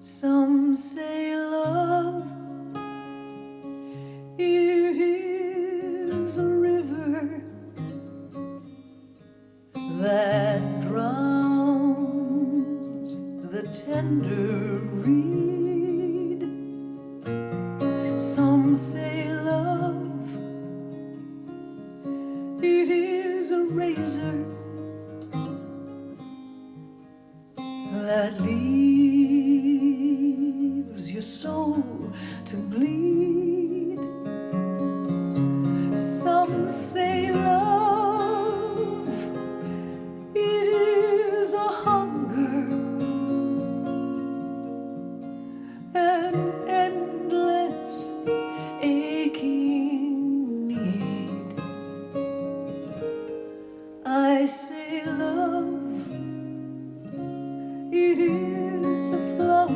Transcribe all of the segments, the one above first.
Some say love, it is a river that drowns the tender reed. Some say love, it is a razor that leaves your soul to bleed. Some say love, it is a hunger, an endless aching need. I say love, it is a flower,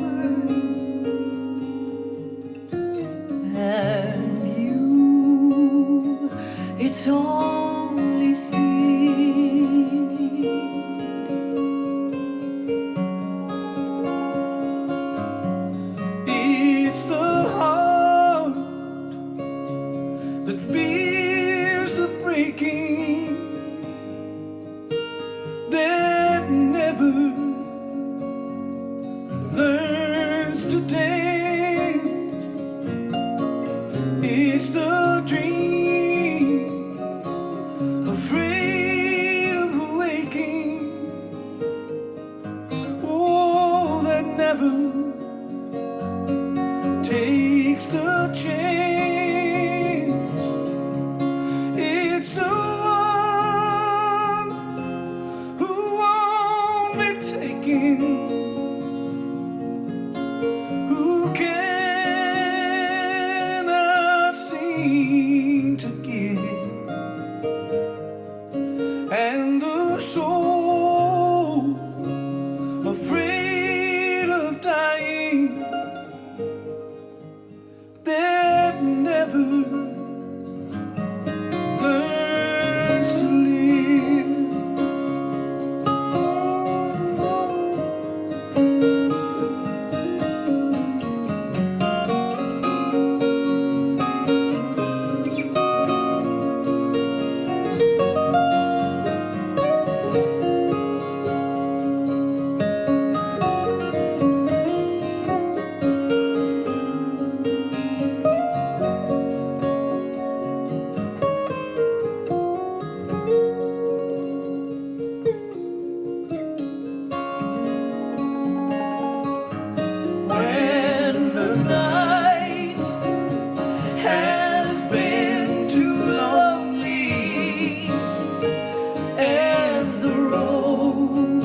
and you, it's only seed. It's the heart that feels the breaking, that never learns to dance. It's the dream, afraid of waking, oh, that never takes the chance. It's the one who won't be taken, who cannot seem to give, and the soul afraid of dying, that never learns to live. When the night has been too lonely and the road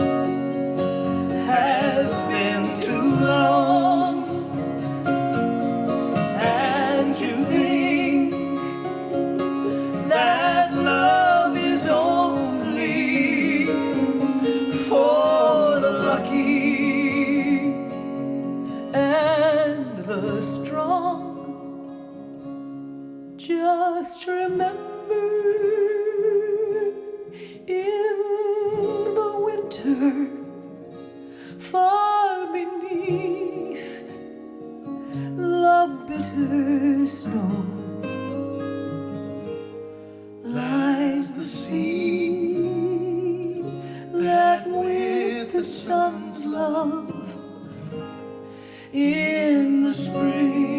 has been too long, and you think that love is only for the lucky and the strong, just remember, in the winter, far beneath the bitter snows, lies the sea that with the sun's love in the spring